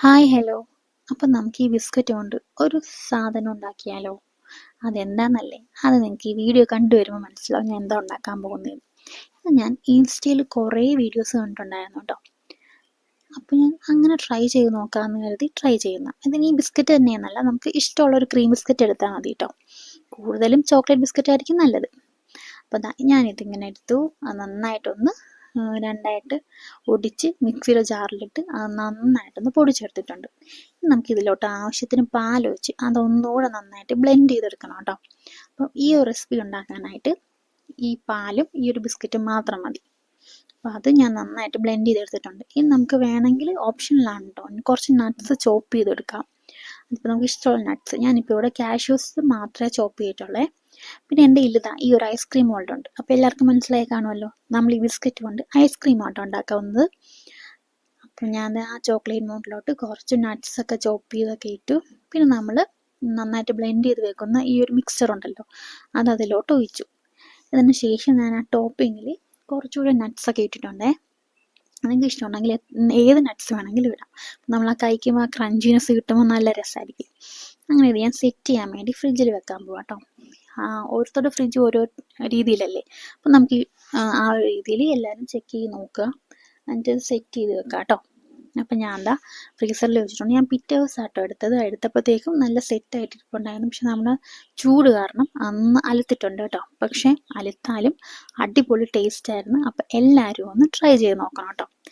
Hi hello. അപ്പം നമുക്ക് ഈ ബിസ്ക്കറ്റ് കൊണ്ട് ഒരു സാധനം ഉണ്ടാക്കിയാലോ? അതെന്താന്നല്ലേ, അത് നിങ്ങൾക്ക് ഈ വീഡിയോ കണ്ടുവരുമ്പോൾ മനസ്സിലാവും ഞാൻ എന്താ ഉണ്ടാക്കാൻ പോകുന്നത്. ഇത് ഞാൻ ഇൻസ്റ്റയിൽ കുറേ വീഡിയോസ് കണ്ടിട്ടുണ്ടായിരുന്നു കേട്ടോ. അപ്പോൾ ഞാൻ അങ്ങനെ ട്രൈ ചെയ്ത് നോക്കാമെന്ന് കരുതി ട്രൈ ചെയ്യുന്ന. ഇതിന് ഈ ബിസ്ക്കറ്റ് തന്നെയെന്നല്ല, നമുക്ക് ഇഷ്ടമുള്ള ഒരു ക്രീം ബിസ്ക്കറ്റ് എടുത്താൽ മതി കേട്ടോ. കൂടുതലും ചോക്ലേറ്റ് ബിസ്ക്കറ്റ് ആയിരിക്കും നല്ലത്. അപ്പോൾ ഞാനിതിങ്ങനെ എടുത്തു, അത് നന്നായിട്ടൊന്ന് രണ്ടായിട്ട് ഒടിച്ച് മിക്സിയുടെ ജാറിലിട്ട് അത് നന്നായിട്ടൊന്ന് പൊടിച്ചെടുത്തിട്ടുണ്ട്. നമുക്കിതിലോട്ട് ആവശ്യത്തിന് പാൽ ഒഴിച്ച് അതൊന്നുകൂടെ നന്നായിട്ട് ബ്ലെൻഡ് ചെയ്തെടുക്കണം കേട്ടോ. അപ്പം ഈ ഒരു റെസിപ്പി ഉണ്ടാക്കാനായിട്ട് ഈ പാലും ഈ ഒരു ബിസ്ക്കറ്റും മാത്രം മതി. അപ്പോൾ അത് ഞാൻ നന്നായിട്ട് ബ്ലെൻഡ് ചെയ്തെടുത്തിട്ടുണ്ട്. ഇനി നമുക്ക് വേണമെങ്കിൽ ഓപ്ഷനിലാണ് കേട്ടോ, കുറച്ച് നട്ട്സ് ചോപ്പ് ചെയ്തെടുക്കാം. അതിപ്പോൾ നമുക്ക് ഇഷ്ടമുള്ള നട്ട്സ്, ഞാനിപ്പോൾ ഇവിടെ കാഷ്യൂസ് മാത്രമേ ചോപ്പ് ചെയ്തിട്ടുള്ളേ. പിന്നെ എൻ്റെ ഇതാ ഈ ഒരു ഐസ്ക്രീം മോൾഡ് ഉണ്ട്. അപ്പോൾ എല്ലാവർക്കും മനസ്സിലായി കാണുമല്ലോ, നമ്മൾ ഈ ബിസ്ക്കറ്റ് കൊണ്ട് ഐസ്ക്രീം ആട്ടോ ഉണ്ടാക്കാവുന്നത്. അപ്പോൾ ഞാൻ ആ ചോക്ലേറ്റ് മോൾഡിലോട്ട് കുറച്ച് നട്ട്സൊക്കെ ചോപ്പ് ചെയ്തൊക്കെ ഇട്ടു. പിന്നെ നമ്മൾ നന്നായിട്ട് ബ്ലെൻഡ് ചെയ്ത് വെക്കുന്ന ഈ ഒരു മിക്സ്ചർ ഉണ്ടല്ലോ, അത് അതിലോട്ട് ഒഴിച്ചു. അതിന് ശേഷം ഞാൻ ആ ടോപ്പിങ്ങിൽ കുറച്ചുകൂടെ നട്ട്സൊക്കെ ഇട്ടിട്ടുണ്ടേ. നിങ്ങൾക്ക് ഇഷ്ടമുണ്ടെങ്കിൽ ഏത് നട്ട്സ് വേണമെങ്കിലും ഇടാം. നമ്മൾ ആ കഴിക്കുമ്പോൾ ആ ക്രഞ്ചിനെസ് കിട്ടുമ്പോൾ നല്ല രസമായിരിക്കും. അങ്ങനെ ഇത് ഞാൻ സെറ്റ് ചെയ്യാൻ വേണ്ടി ഫ്രിഡ്ജിൽ വെക്കാൻ പോവാം കേട്ടോ. ഓരോരുത്തരുടെ ഫ്രിഡ്ജ് ഓരോ രീതിയിലല്ലേ. അപ്പം നമുക്ക് ആ ഒരു രീതിയിൽ എല്ലാവരും ചെക്ക് ചെയ്ത് നോക്കുക, എന്നിട്ട് സെറ്റ് ചെയ്ത് വെക്കാം കേട്ടോ. അപ്പം ഞാൻ എന്താ ഫ്രീസറിൽ വെച്ചിട്ടുണ്ട്. ഞാൻ പിറ്റേ ദിവസം ആട്ടോ എടുത്തപ്പോഴത്തേക്കും നല്ല സെറ്റായിട്ട് ഇരിപ്പുണ്ടായിരുന്നു. പക്ഷെ നമ്മൾ ചൂട് കാരണം അന്ന് അലുത്തിട്ടുണ്ട് കേട്ടോ. പക്ഷേ അലുത്താലും അടിപൊളി ടേസ്റ്റ് ആയിരുന്നു. അപ്പം എല്ലാവരും ഒന്ന് ട്രൈ ചെയ്ത് നോക്കണം കേട്ടോ.